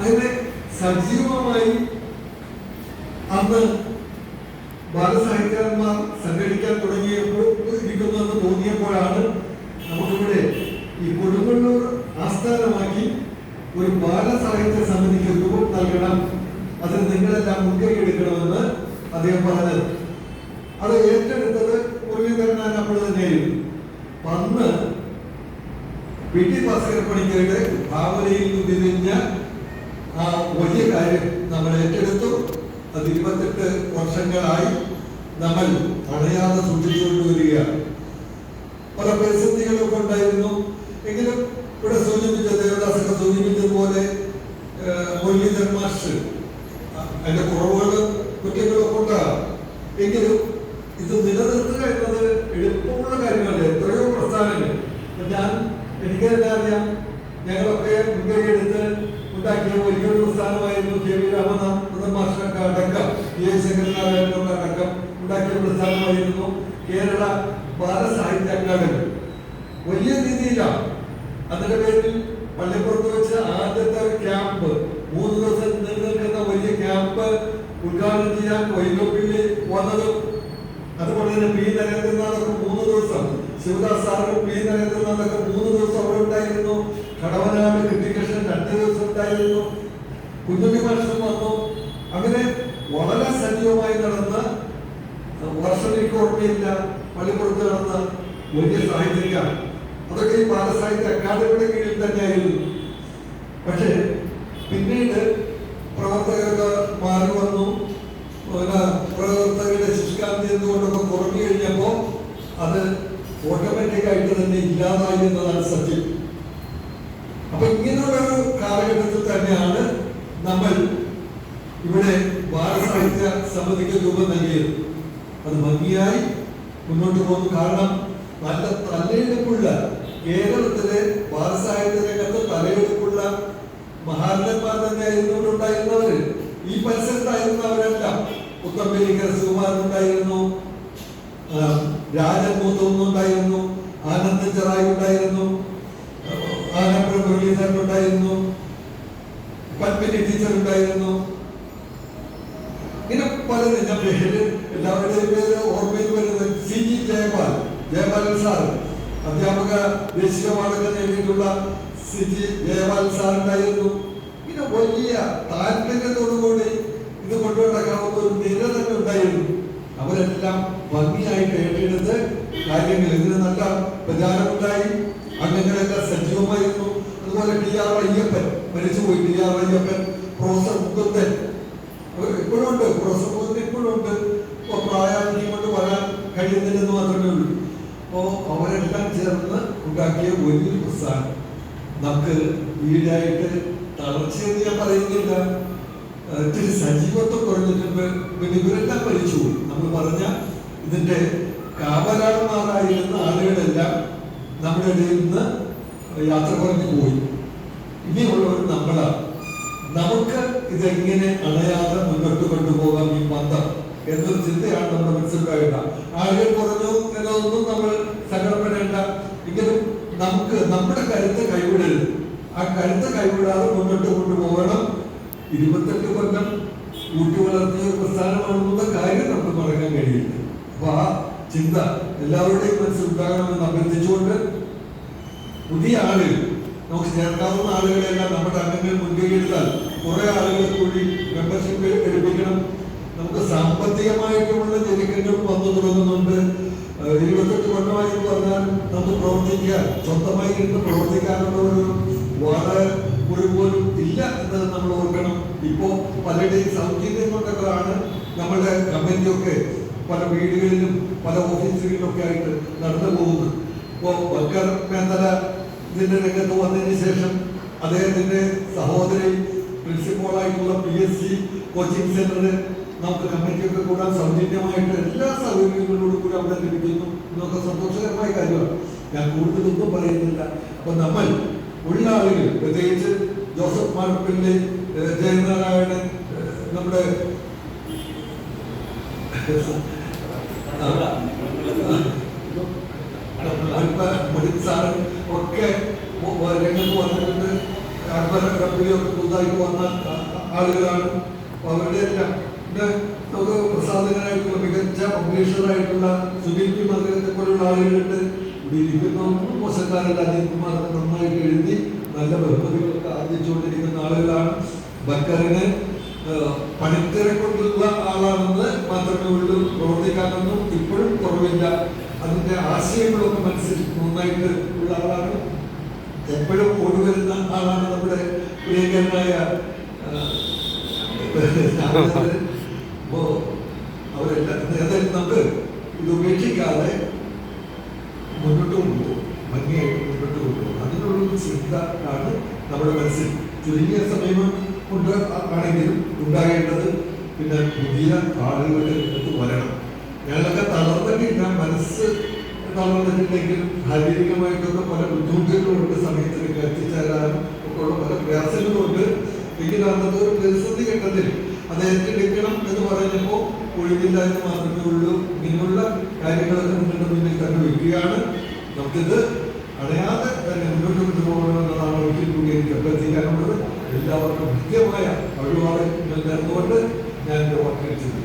അങ്ങനെ സജീവമായി അന്ന് ബാലസാഹിത്യകാരന്മാർ സംഘടിക്കാൻ ഇരിക്കുന്നുവെന്ന് തോന്നിയപ്പോഴാണ് നമുക്കിവിടെ ഈ കൊടുങ്ങല്ലൂർ ആസ്ഥാനമാക്കി ഒരു ബാലസാഹിത്യ സമിതിക്ക് രൂപം നൽകണം, അതിന് നിങ്ങളെല്ലാം മുൻകൈ എടുക്കണമെന്ന് അദ്ദേഹം പറഞ്ഞത്. അത് ഏറ്റെടുത്തത് മുരളീധരൻ നമ്മൾ തന്നെയായിരുന്നു. അന്ന് പി ടി ഭാസ്കര പണിക്കരുടെ ഭാവനയിൽ വിരിഞ്ഞ ആ വലിയ കാര്യം നമ്മൾ ഏറ്റെടുത്തു. അത് 28 വർഷങ്ങളായി നമ്മൾ അണയാതെ സൂക്ഷിച്ചുകൊണ്ടുവരികയാണ്. പല പ്രതിസന്ധികളൊക്കെ ഉണ്ടായിരുന്നു. എങ്കിലും ഇവിടെ സൂചിപ്പിച്ച ദേവദാസൊക്കെ സൂചിപ്പിച്ചതുപോലെ മുരളീധരൻ മാസ്റ്റർ അതിന്റെ കുറവുകളും കുറ്റങ്ങളൊക്കെ ഉണ്ടാകാം. എങ്കിലും ഇത് നിലനിർത്തുക എന്നത് എളുപ്പമുള്ള കാര്യമല്ല. എത്രയോ പ്രസ്ഥാനങ്ങൾ എനിക്കെല്ലാം അറിയാം. ഞങ്ങളൊക്കെ മുൻകൈ എടുത്ത് ഉണ്ടാക്കിയ വലിയൊരു പ്രസ്ഥാനമായിരുന്നു കെ വി രാമനാഥൻ മാസ്റ്റർക്ക് അടക്കം ശങ്കരനാരായണനൊക്കെ അടക്കം ഉണ്ടാക്കിയ പ്രസ്ഥാനമായിരുന്നു കേരള ബാലസാഹിത്യ അക്കാദമി. വലിയ രീതിയിലാണ്. അതിന്റെ പേരിൽ പള്ളിപ്പുറത്ത് വെച്ച് ആദ്യത്തെ ക്യാമ്പ് 3 ദിവസം നിലനിൽക്കുന്ന വലിയ ക്യാമ്പ് ഉദ്ഘാടനം ചെയ്യാൻ വൈലോപ്പിള്ളി വന്നതും, അതുപോലെ തന്നെ പി നരേന്ദ്രനാഥൊക്കെ 3 ദിവസം, ശിവദാസ് സാറും പി നരേന്ദ്രനാഥൊക്കെ 3 ദിവസം അവിടെ ഉണ്ടായിരുന്നു. കടവനാട് കൃഷ്ണൻ 2 ദിവസം ഉണ്ടായിരുന്നു. കുഞ്ഞുണ്ണി മാസ്റ്റർ വന്നു. അങ്ങനെ വളരെ സജീവമായി നടന്ന വർഷം എനിക്ക് ഓർമ്മയില്ല പള്ളിപ്പുറത്ത് നടന്ന വലിയ സാഹിത്യക്കാണ്. അതൊക്കെ ഈ ബാലസാഹിത്യ അക്കാദമിയുടെ കീഴിൽ തന്നെയായിരുന്നു. പക്ഷേ പിന്നീട് പ്രവർത്തകർക്ക് മാറി വന്നു. പ്രവർത്തകരുടെ ശുഷ്കാന്തി എന്തുകൊണ്ടൊക്കെ കുറഞ്ഞു കഴിഞ്ഞപ്പോൾ അത് ഓട്ടോമാറ്റിക്കായിട്ട് തന്നെ ഇല്ലാതായി എന്നതാണ് സത്യം. അപ്പൊ ഇങ്ങനെയുള്ളൊരു കാലഘട്ടത്തിൽ തന്നെയാണ് നമ്മൾ ഇവിടെ ബാലസാഹിത്യ സമിതിക്ക് രൂപം നൽകിയത്. അത് ഭംഗിയായി മുന്നോട്ട് പോകുന്നു. കാരണം നല്ല തലയെടുപ്പുള്ള കേരളത്തിലെ ബാലസാഹിത്യ രംഗത്ത് തലയെടുപ്പുള്ള മഹാരഥന്മാർ തന്നെ ആയിരുന്നുണ്ടായിരുന്നവര് ഈ പരിസരത്തായിരുന്നവരെല്ലാം. ഉത്തമ്പേരിക്കര സുകുമാരൻ ഉണ്ടായിരുന്നു, രാജൻ മൂത്തുണ്ടായിരുന്നു, ആനന്ദൻ ചെറായി ഉണ്ടായിരുന്നു, ആനപ്പുഴ മുരളീധരൻ ഉണ്ടായിരുന്നു, പത്മിനി ടീച്ചർ ഉണ്ടായിരുന്നു. ഇങ്ങനെ പലരും ഞാൻ പേര് എല്ലാവരുടെയും പേര് ഓർമ്മയിൽ വരുന്നത് CG ജയപാലൻ സാർ, അധ്യാപക ദേശീയ അവാർഡൊക്കെ നേടിയിട്ടുള്ള CG ജയപാലൻ സാർ ഉണ്ടായിരുന്നു. ഇങ്ങനെ വലിയ താല്പര്യത്തോടുകൂടി ഇത് കൊണ്ടുനടക്കാവുന്ന ഒരു നിര തന്നെ ഉണ്ടായിരുന്നു. അവരെല്ലാം ഭംഗിയായിട്ട് ഏറ്റെടുത്ത് കാര്യങ്ങൾ ഇതിന് നല്ല പ്രചാരമുണ്ടായി. അംഗങ്ങളെല്ലാം സജീവമായിരുന്നു. അതുപോലെ TR അയ്യപ്പൻ മരിച്ചുപോയി. TR അയ്യപ്പൻ, പ്രൊഫസർ മുകുന്ദൻ ഇപ്പോഴും ഉണ്ട്. പ്രൊഫസർ മുകുന്ദൻ ഇപ്പോഴും ഉണ്ട്. പ്രായാധിക്യം കൊണ്ട് വരാൻ കഴിയുന്നില്ലെന്ന് മാത്രമേ ഉള്ളൂ. അപ്പോൾ അവരെല്ലാം ചേർന്ന് ഉണ്ടാക്കിയ വലിയൊരു പ്രസ്ഥാനം. നമുക്ക് ഈടായിട്ട് തളർച്ചയെന്ന് ഞാൻ പറയുന്നില്ല, ഇത്തിരി സജീവത്വം കുറഞ്ഞിട്ടുണ്ട്. പിന്നെ ഇവരെല്ലാം മരിച്ചുപോയി. നമ്മൾ പറഞ്ഞ ഇതിന്റെ കാവലാളന്മാരായിരുന്ന ആളുകളെല്ലാം നമ്മുടെ ഇടയിൽ നിന്ന് യാത്ര പറഞ്ഞു പോയി. ഇനിയുള്ളവർ നമ്മളാണ്. നമുക്ക് ഇതെങ്ങനെ അണയാതെ മുന്നോട്ട് കൊണ്ടുപോകാം ഈ ബന്ധം എന്നൊരു ചിന്തയാണ് നമ്മുടെ മനസ്സിലുണ്ടായിട്ട. ആളുകൾ കുറഞ്ഞു എന്നതൊന്നും നമ്മൾ സങ്കടപ്പെടേണ്ട. എങ്കിലും നമുക്ക് നമ്മുടെ കരുത്ത് കൈവിടരുത്. ആ കരുത്ത് കൈവിടാതെ മുന്നോട്ട് കൊണ്ടുപോകണം. 28 കൊല്ലം ഊട്ടി വളർത്തിയ ഒരു പ്രസ്ഥാനമാണെന്നുള്ള കാര്യം നമുക്ക് പറയാൻ കഴിയില്ല. അപ്പൊ ആ ചിന്ത എല്ലാവരുടെയും മനസ്സിലുണ്ടാകണമെന്ന് അഭ്യർത്ഥിച്ചുകൊണ്ട് പുതിയ ആളുകൾ നമുക്ക് ചേർക്കാവുന്ന ആളുകളെല്ലാം നമ്മുടെ അംഗങ്ങൾ മുൻകൈ എടുത്താൽ കുറെ ആളുകൾ കൂടി മെമ്പർഷിപ്പ് എടുപ്പിക്കണം. നമുക്ക് സാമ്പത്തികമായിട്ടുള്ള ഞെരുക്കങ്ങൾ വന്നു തുടങ്ങുന്നുണ്ട്. 28 കൊല്ലമായി പറഞ്ഞാൽ നമുക്ക് പ്രവർത്തിക്കാൻ, സ്വന്തമായി ഇരുന്ന് പ്രവർത്തിക്കാനുള്ള ഒരു വളരെ പോലും ഇല്ല എന്നത് നമ്മൾ ഓർക്കണം. ഇപ്പോ പലരുടെയും സൗജന്യം കൊണ്ടൊക്കെയാണ് നമ്മളുടെ കമ്മിറ്റിയൊക്കെ പല വീടുകളിലും പല ഓഫീസുകളിലും ഒക്കെ ആയിട്ട് നടന്നു പോകുന്നത്. ഇപ്പോൾ ബക്കർ മേത്തല ഇതിന്റെ രംഗത്ത് വന്നതിന് ശേഷം അദ്ദേഹത്തിന്റെ സഹോദരി പ്രിൻസിപ്പളായിട്ടുള്ള PSC കോച്ചിങ് സെന്ററിൽ നമുക്ക് കമ്മിറ്റിയൊക്കെ കൂടാൻ സൗജന്യമായിട്ട് എല്ലാ സൗകര്യങ്ങളോടും കൂടി അവിടെ ലഭിക്കുന്നു എന്നൊക്കെ സന്തോഷകരമായ കാര്യമാണ്. ഞാൻ കൂടുതലൊന്നും പറയുന്നില്ല. അപ്പൊ നമ്മൾ ഉള്ള ആളുകൾ, പ്രത്യേകിച്ച് ജോസഫ് മാർപ്പിള്ളി, ജയനാരായണൻ, നമ്മുടെ സാറ് ഒക്കെ രംഗത്ത് വന്നിട്ടുണ്ട്. കമ്പനിയൊക്കെ പുതുതായിട്ട് വന്ന ആളുകളാണ്. അവരുടെ എല്ലാം പിന്നെ നമുക്ക് പ്രസാദകരായിട്ടുള്ള മികച്ച പബ്ലിഷറായിട്ടുള്ള സുനിൽ പി മധുരത്തെ പോലുള്ള ആളുകളുണ്ട്. ഇവിടെ ഇരിക്കുന്നവരും മോശക്കാരല്ല, അനിൽ കുമാർ നന്നായിട്ട് എഴുതി നല്ല ബഹുമതികളൊക്കെ ആർജിച്ചുകൊണ്ടിരിക്കുന്ന ആളുകളാണ്. ബക്കറിന് പണിത്തിരെ കൊണ്ടുള്ള ആളാണെന്ന് മാത്രമേ ഉള്ളൂ, പ്രവർത്തിക്കാനൊന്നും ഇപ്പോഴും കുറവില്ല. അതിന്റെ ആശയങ്ങളൊക്കെ മനസ്സിലാക്കി നന്നായിട്ട് ഉള്ള ആളാണ്. എപ്പോഴും ഓടിവരുന്ന ആളാണ് നമ്മുടെ പ്രിയങ്കരനായ അപ്പോ അവരെല്ലാം ഏതായാലും നമുക്ക് ഇത് ഉപേക്ഷിക്കാതെ മുന്നോട്ട് കൊണ്ടുപോകും, ഭംഗിയായിട്ട് മുന്നോട്ട് കൊണ്ടുപോകും. അതിനുള്ളൊരു ചിന്ത ആണ് നമ്മുടെ മനസ്സിൽ ചുരുങ്ങിയ സമയം കൊണ്ട് ആണെങ്കിലും ഉണ്ടാകേണ്ടത്. പിന്നെ പുതിയ ആളുകളുടെ രംഗത്ത് വരണം. ഞങ്ങളൊക്കെ തളർന്നിട്ടില്ല, മനസ്സ് തളർന്നിട്ടുണ്ടെങ്കിലും ശാരീരികമായിട്ടൊക്കെ പല ബുദ്ധിമുട്ടുകളുണ്ട്, സമയത്തിലേക്ക് എത്തിച്ചേരാനും ഒക്കെ ഉള്ള പല പ്രയാസങ്ങളുണ്ട്. എങ്കിലും അന്നത്തെ ഒരു പ്രതിസന്ധി ഘട്ടത്തിൽ അത് ഏറ്റെടുക്കണം എന്ന് പറഞ്ഞപ്പോൾ ഒഴിവില്ല എന്ന് മാത്രമേ ഉള്ളൂ. ഇങ്ങനെയുള്ള കാര്യങ്ങളൊക്കെ നിങ്ങളുടെ മുന്നിൽ കണ്ടുവയ്ക്കുകയാണ്. നമുക്കിത് അടയാതെ തന്നെ മുന്നോട്ട് കൊണ്ടുപോകണമെന്നതാണ് ഒരിക്കൽ കൂടി എനിക്ക് അഭ്യർത്ഥിക്കാനുള്ളത്. എല്ലാവർക്കും കൃത്യമായ കഴിവാറ് നേർന്നുകൊണ്ട് ഞാൻ എൻ്റെ വാക്കുകൾ ചെയ്തു.